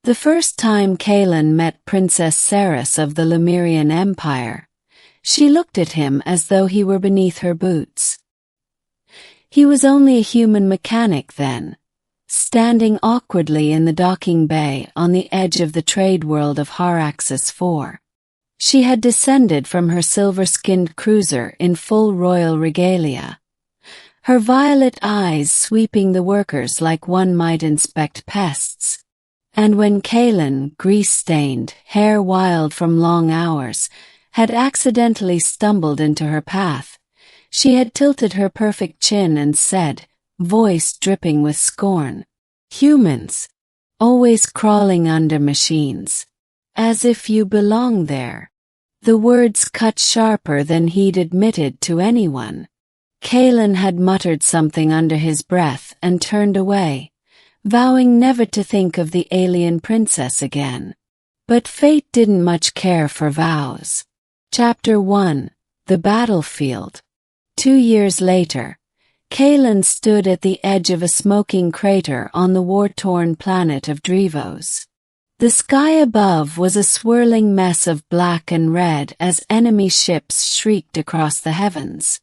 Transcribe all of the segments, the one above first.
The first time Kaelin met Princess Ceres of the Lemurian Empire, she looked at him as though he were beneath her boots. He was only a human mechanic then, standing awkwardly in the docking bay on the edge of the trade world of Haraxis IV. She had descended from her silver-skinned cruiser in full royal regalia, her violet eyes sweeping the workers like one might inspect pests. And when Kaelin, grease-stained, hair wild from long hours, had accidentally stumbled into her path, she had tilted her perfect chin and said, voice dripping with scorn, "Humans, always crawling under machines. As if you belong there." The words cut sharper than he'd admitted to anyone. Kaelin had muttered something under his breath and turned away, vowing never to think of the alien princess again. But fate didn't much care for vows. Chapter 1: The Battlefield. 2 years later, Kaelin stood at the edge of a smoking crater on the war-torn planet of Drevos. The sky above was a swirling mess of black and red as enemy ships shrieked across the heavens.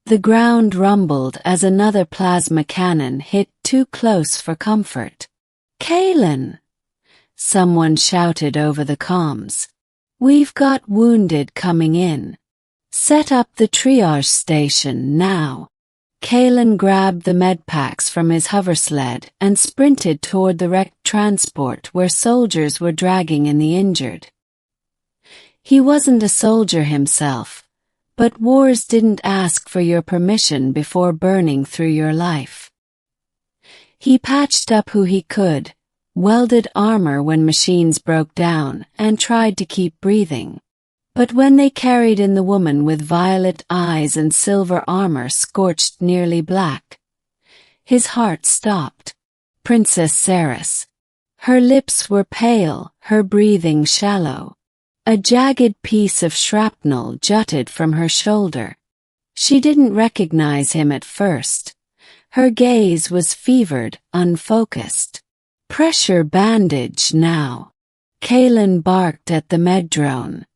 The ground rumbled as another plasma cannon hit too close for comfort. "Kaelin!" someone shouted over the comms. "We've got wounded coming in. Set up the triage station now." Kaelin grabbed the medpacks from his hoversled and sprinted toward the wrecked transport where soldiers were dragging in the injured. He wasn't a soldier himself, but wars didn't ask for your permission before burning through your life. He patched up who he could, welded armor when machines broke down, and tried to keep breathing. But when they carried in the woman with violet eyes and silver armor scorched nearly black, his heart stopped. Princess Ceres. Her lips were pale, her breathing shallow. A jagged piece of shrapnel jutted from her shoulder. She didn't recognize him at first. Her gaze was fevered, unfocused. "Pressure bandage now." Kaelin barked at the med-drone.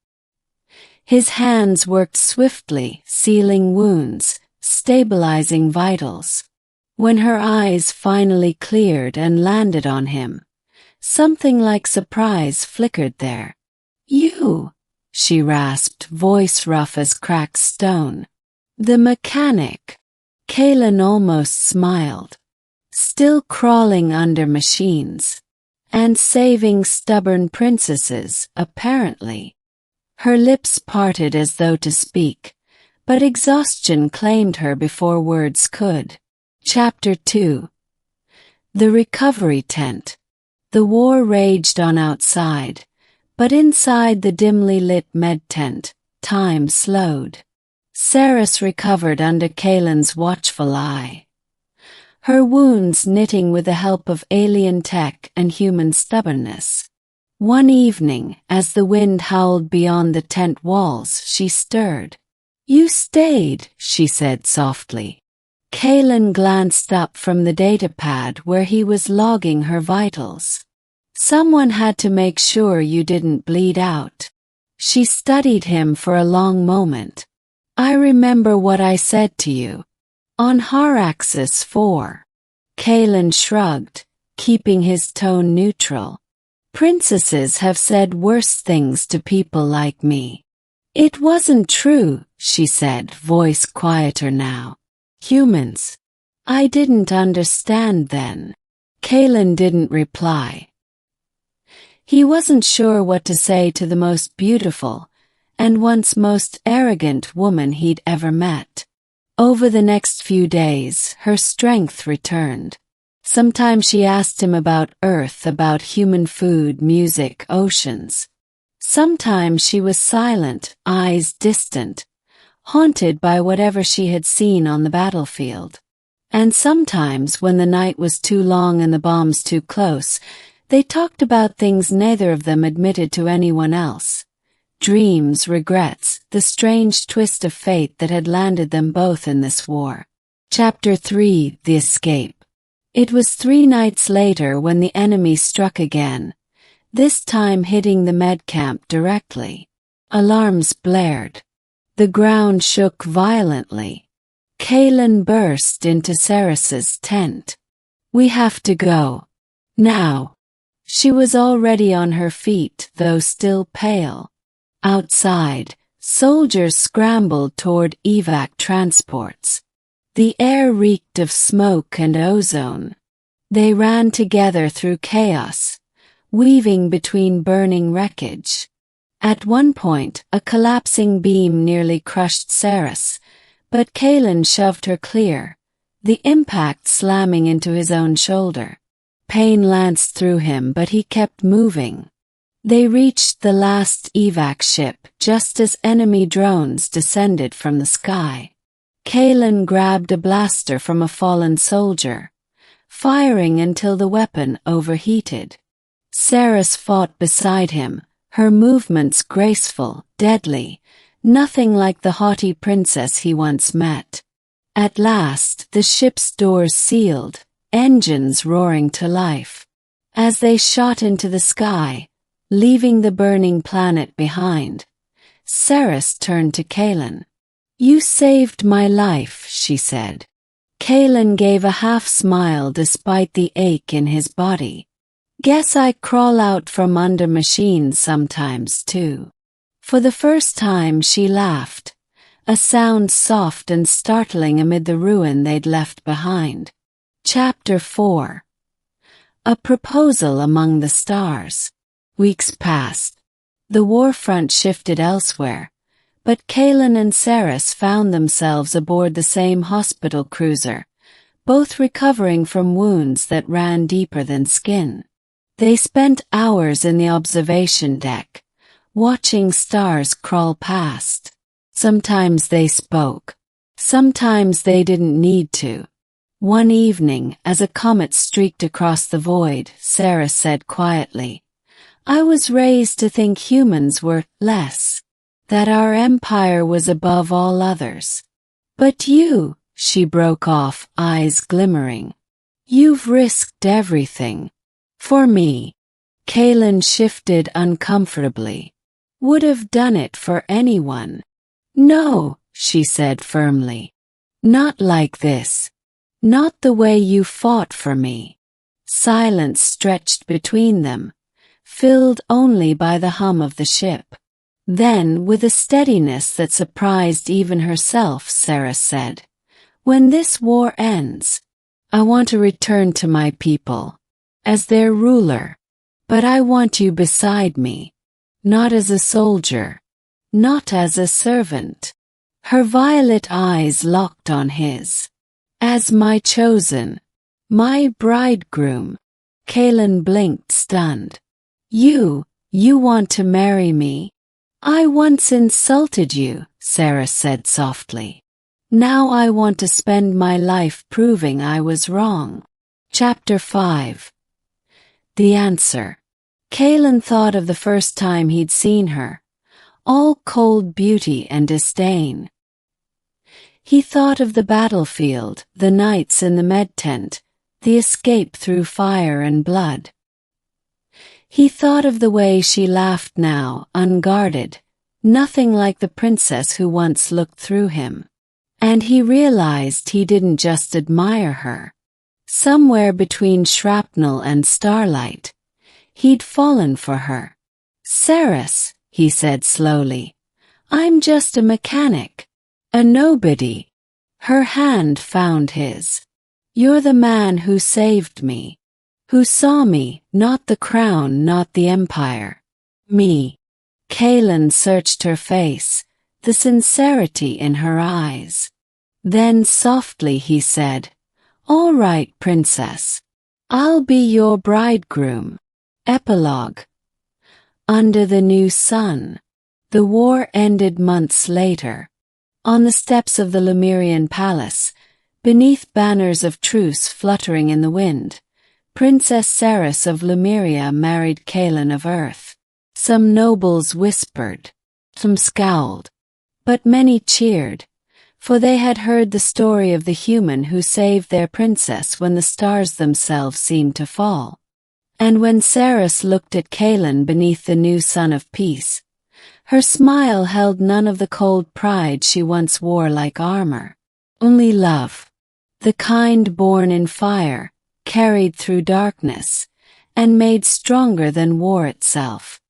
His hands worked swiftly, sealing wounds, stabilizing vitals. When her eyes finally cleared and landed on him, something like surprise flickered there. "You," she rasped, voice rough as cracked stone. "The mechanic." Kaelin almost smiled. "Still crawling under machines. And saving stubborn princesses, apparently." Her lips parted as though to speak, but exhaustion claimed her before words could. Chapter 2. The Recovery Tent. The war raged on outside, but inside the dimly lit med-tent, time slowed. Ceres recovered under Kaelin's watchful eye. Her wounds knitting with the help of alien tech and human stubbornness. One evening, as the wind howled beyond the tent walls, she stirred. "You stayed," she said softly. Kaelin glanced up from the datapad where he was logging her vitals. "Someone had to make sure you didn't bleed out." She studied him for a long moment. "I remember what I said to you. On Haraxis IV." Kaelin shrugged, keeping his tone neutral. "Princesses have said worse things to people like me." "It wasn't true," she said, voice quieter now. "Humans. I didn't understand then." Kaelin didn't reply. He wasn't sure what to say to the most beautiful, and once most arrogant woman he'd ever met. Over the next few days, her strength returned. Sometimes she asked him about Earth, about human food, music, oceans. Sometimes she was silent, eyes distant, haunted by whatever she had seen on the battlefield. And sometimes, when the night was too long and the bombs too close, they talked about things neither of them admitted to anyone else. Dreams, regrets, the strange twist of fate that had landed them both in this war. Chapter 3: The Escape. It was 3 nights later when the enemy struck again, this time hitting the med camp directly. Alarms blared. The ground shook violently. Kaelin burst into Ceres's tent. "We have to go. Now." She was already on her feet, though still pale. Outside, soldiers scrambled toward evac transports. The air reeked of smoke and ozone. They ran together through chaos, weaving between burning wreckage. At one point, a collapsing beam nearly crushed Ceres, but Kaelin shoved her clear, the impact slamming into his own shoulder. Pain lanced through him, but he kept moving. They reached the last evac ship just as enemy drones descended from the sky. Kaelin grabbed a blaster from a fallen soldier, firing until the weapon overheated. Ceres fought beside him, her movements graceful, deadly, nothing like the haughty princess he once met. At last, the ship's doors sealed, engines roaring to life. As they shot into the sky, leaving the burning planet behind, Ceres turned to Kaelin. "You saved my life," she said. Kaelin gave a half-smile despite the ache in his body. "Guess I crawl out from under machines sometimes too." For the first time she laughed, a sound soft and startling amid the ruin they'd left behind. Chapter 4. A proposal among the stars. Weeks passed. The war front shifted elsewhere, but Kaelin and Ceres found themselves aboard the same hospital cruiser, both recovering from wounds that ran deeper than skin. They spent hours in the observation deck, watching stars crawl past. Sometimes they spoke. Sometimes they didn't need to. One evening, as a comet streaked across the void, Ceres said quietly, "I was raised to think humans were less, that our empire was above all others. But you," she broke off, eyes glimmering, "you've risked everything. For me." Kaelin shifted uncomfortably. "Would have done it for anyone." "No," she said firmly. "Not like this. Not the way you fought for me." Silence stretched between them, filled only by the hum of the ship. Then, with a steadiness that surprised even herself, Ceres said, "When this war ends, I want to return to my people, as their ruler. But I want you beside me, not as a soldier, not as a servant." Her violet eyes locked on his. "As my chosen, my bridegroom." Kaelin blinked, stunned. You want to marry me?" "I once insulted you," Ceres said softly. "Now I want to spend my life proving I was wrong." Chapter 5. The answer. Kaelin thought of the first time he'd seen her, all cold beauty and disdain. He thought of the battlefield, the nights in the med tent, the escape through fire and blood. He thought of the way she laughed now, unguarded, nothing like the princess who once looked through him. And he realized he didn't just admire her. Somewhere between shrapnel and starlight, he'd fallen for her. "Ceres," he said slowly, "I'm just a mechanic. A nobody." Her hand found his. "You're the man who saved me. Who saw me, not the crown, not the empire. Me." Kaelin searched her face, the sincerity in her eyes. Then softly he said, "All right, princess. I'll be your bridegroom." Epilogue. Under the new sun. The war ended months later. On the steps of the Lemurian palace, beneath banners of truce fluttering in the wind, Princess Ceres of Lemuria married Kaelin of Earth. Some nobles whispered, some scowled, but many cheered, for they had heard the story of the human who saved their princess when the stars themselves seemed to fall. And when Ceres looked at Kaelin beneath the new sun of peace, her smile held none of the cold pride she once wore like armor. Only love, the kind born in fire, carried through darkness, and made stronger than war itself.